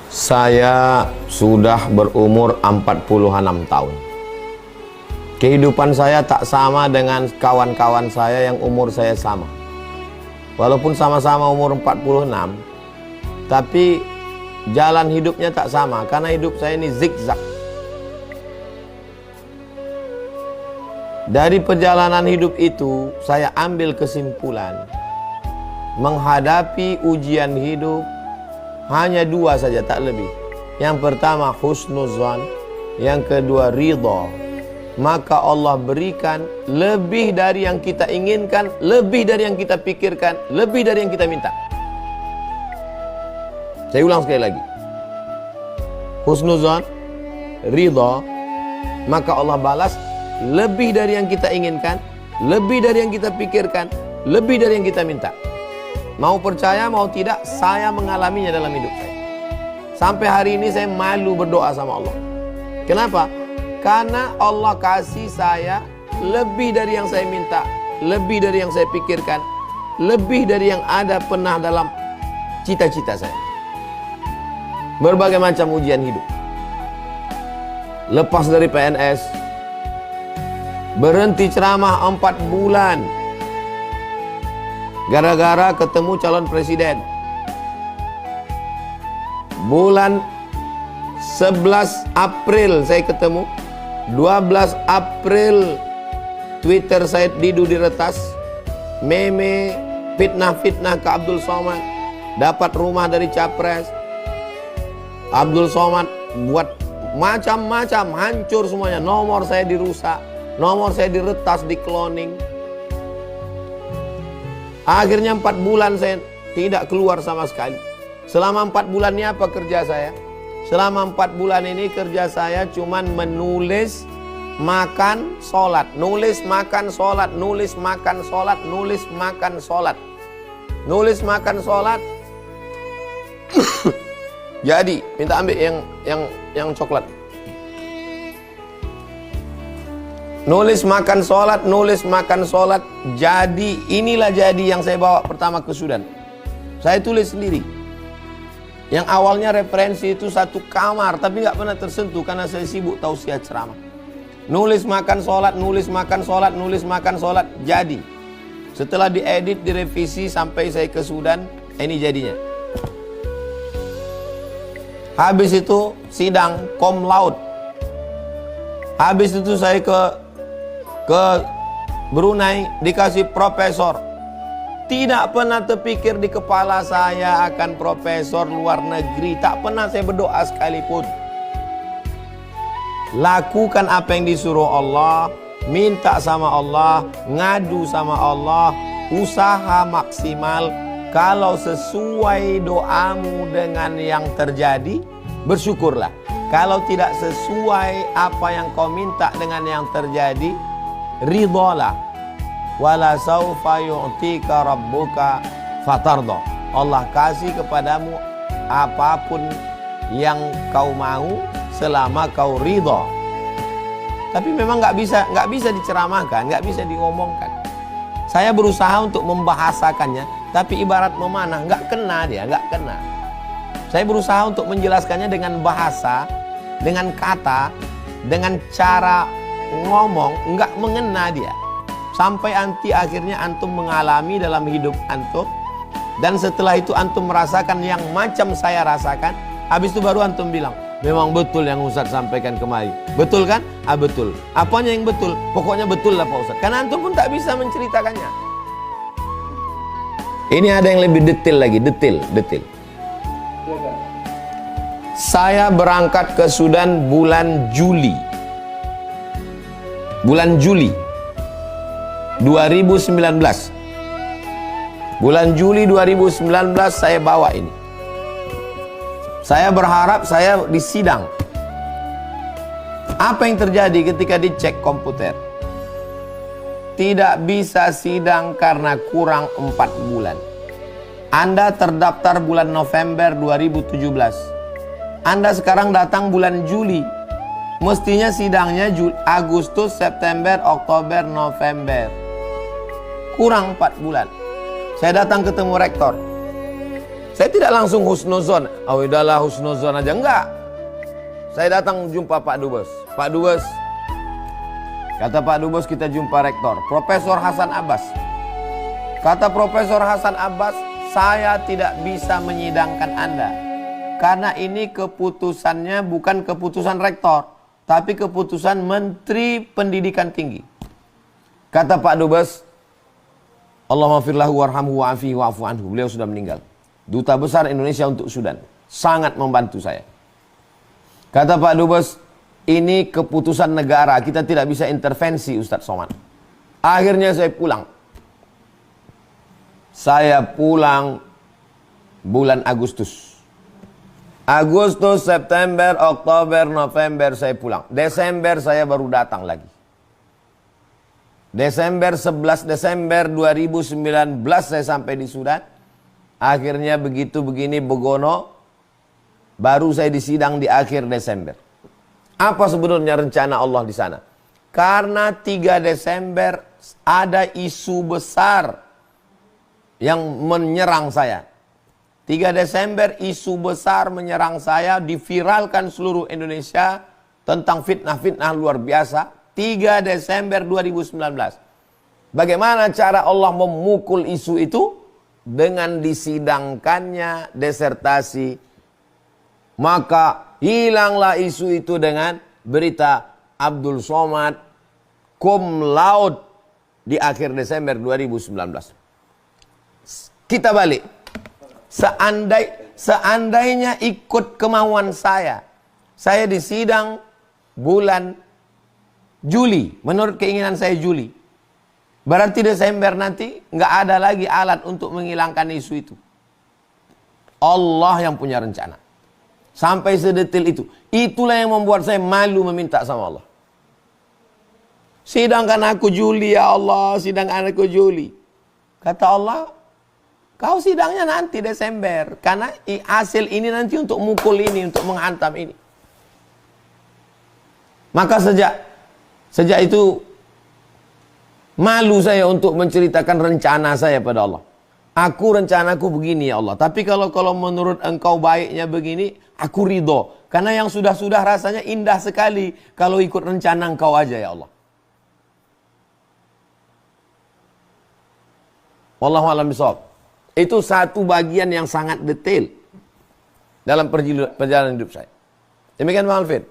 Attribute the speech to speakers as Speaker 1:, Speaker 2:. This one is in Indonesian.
Speaker 1: Saya sudah berumur 46 tahun. Kehidupan saya tak sama dengan kawan-kawan saya yang umur saya sama. Walaupun sama-sama umur 46, tapi jalan hidupnya tak sama, karena hidup saya ini zigzag. Dari perjalanan hidup itu, saya ambil kesimpulan, menghadapi ujian hidup hanya dua saja, tak lebih. Yang pertama husnuzan, yang kedua ridha. Maka Allah berikan lebih dari yang kita inginkan, lebih dari yang kita pikirkan, lebih dari yang kita minta. Saya ulang sekali lagi. Husnuzan, ridha, maka Allah balas lebih dari yang kita inginkan, lebih dari yang kita pikirkan, lebih dari yang kita minta. Mau percaya mau tidak, saya mengalaminya dalam hidup saya. Sampai hari ini saya malu berdoa sama Allah. Kenapa? Karena Allah kasih saya lebih dari yang saya minta, lebih dari yang saya pikirkan, lebih dari yang ada pernah dalam cita-cita saya. Berbagai macam ujian hidup. Lepas dari PNS, berhenti ceramah 4 bulan gara-gara ketemu calon presiden. Bulan 11 April saya ketemu, 12 April Twitter saya diretas, meme, fitnah-fitnah ke Abdul Somad, dapat rumah dari capres. Abdul Somad buat macam-macam, hancur semuanya. Nomor saya dirusak, nomor saya diretas, di cloning. Akhirnya 4 bulan saya tidak keluar sama sekali. Selama 4 bulan ini apa kerja saya? Selama 4 bulan ini kerja saya cuman menulis, makan, sholat. Nulis, makan, sholat. Nulis, makan, sholat. Nulis, makan, sholat. Nulis, makan, sholat. Jadi, minta ambil yang coklat. Nulis, makan, sholat. Nulis, makan, sholat. Jadi, inilah jadi yang saya bawa pertama ke Sudan. Saya tulis sendiri. Yang awalnya referensi itu 1 kamar, tapi nggak pernah tersentuh karena saya sibuk tausiah ceramah. Nulis, makan, sholat. Nulis, makan, sholat. Nulis, makan, sholat. Jadi, setelah diedit, direvisi sampai saya ke Sudan, ini jadinya. Habis itu sidang cum laude. Habis itu saya ke Brunei, dikasih profesor. Tidak pernah terpikir di kepala saya akan profesor luar negeri. Tak pernah saya berdoa sekalipun. Lakukan apa yang disuruh Allah, minta sama Allah, ngadu sama Allah, usaha maksimal. Kalau sesuai doamu dengan yang terjadi, bersyukurlah. Kalau tidak sesuai apa yang kau minta dengan yang terjadi, ridhalah. Wala saufa yu'tika rabbuka fatarda. Allah kasih kepadamu apapun yang kau mau selama kau ridha. Tapi memang nggak bisa diceramahkan, nggak bisa diomongkan. Saya berusaha untuk membahasakannya, tapi ibarat memanah, nggak kena dia, nggak kena. Saya berusaha untuk menjelaskannya dengan bahasa, dengan kata, dengan cara ngomong, nggak mengena dia. Sampai akhirnya antum mengalami dalam hidup antum. Dan setelah itu antum merasakan yang macam saya rasakan. Habis itu baru antum bilang, memang betul yang Ustaz sampaikan kemarin. Betul kan? Ah betul. Apanya yang betul? Pokoknya betul lah Pak Ustaz. Karena antum pun tak bisa menceritakannya. Ini ada yang lebih detail lagi. Detail. Saya berangkat ke Sudan bulan Juli 2019. Bulan Juli 2019 saya bawa ini. Saya berharap saya disidang. Apa yang terjadi ketika dicek komputer? Tidak bisa sidang karena kurang 4 bulan. Anda terdaftar bulan November 2017. Anda sekarang datang bulan Juli. Mestinya sidangnya Agustus, September, Oktober, November. Kurang 4 bulan. Saya datang ketemu rektor. Saya tidak langsung husnuzon. Oh udahlah husnuzon aja. Enggak. Saya datang jumpa Pak Dubes. Pak Dubes, kata Pak Dubes kita jumpa rektor. Profesor Hasan Abbas. Kata Profesor Hasan Abbas, saya tidak bisa menyidangkan Anda. Karena ini keputusannya bukan keputusan rektor, tapi keputusan Menteri Pendidikan Tinggi. Kata Pak Dubes, Allahumma firlahu warhamhu wa'afihi wa'afu anhu. Beliau sudah meninggal. Duta Besar Indonesia untuk Sudan. Sangat membantu saya. Kata Pak Dubes, ini keputusan negara. Kita tidak bisa intervensi Ustadz Somad. Akhirnya saya pulang. Saya pulang bulan Agustus. Agustus, September, Oktober, November saya pulang. Desember saya baru datang lagi. Desember 11 Desember 2019 saya sampai di Sudan. Akhirnya begitu begini begono, baru saya disidang di akhir Desember. Apa sebenarnya rencana Allah di sana? Karena 3 Desember ada isu besar yang menyerang saya. 3 Desember isu besar menyerang saya, diviralkan seluruh Indonesia tentang fitnah-fitnah luar biasa. 3 Desember 2019. Bagaimana cara Allah memukul isu itu? Dengan disidangkannya disertasi. Maka hilanglah isu itu dengan berita Abdul Somad cum laude di akhir Desember 2019. Kita balik. Seandainya ikut kemauan saya disidang bulan Juli, menurut keinginan saya Juli. Berarti Desember nanti nggak ada lagi alat untuk menghilangkan isu itu. Allah yang punya rencana. Sampai sedetil itu. Itulah yang membuat saya malu meminta sama Allah. Sidangkan aku Juli ya Allah, sidangkan aku Juli. Kata Allah, kau sidangnya nanti Desember. Karena hasil ini nanti untuk mukul ini, untuk menghantam ini. Maka sejak itu malu saya untuk menceritakan rencana saya pada Allah. Rencanaku begini ya Allah. Tapi kalau menurut engkau baiknya begini, aku ridho. Karena yang sudah-sudah rasanya indah sekali. Kalau ikut rencana engkau aja ya Allah. Wallahu a'lam bishawab. Itu satu bagian yang sangat detail dalam perjalanan hidup saya. Demikian Pak Alvin.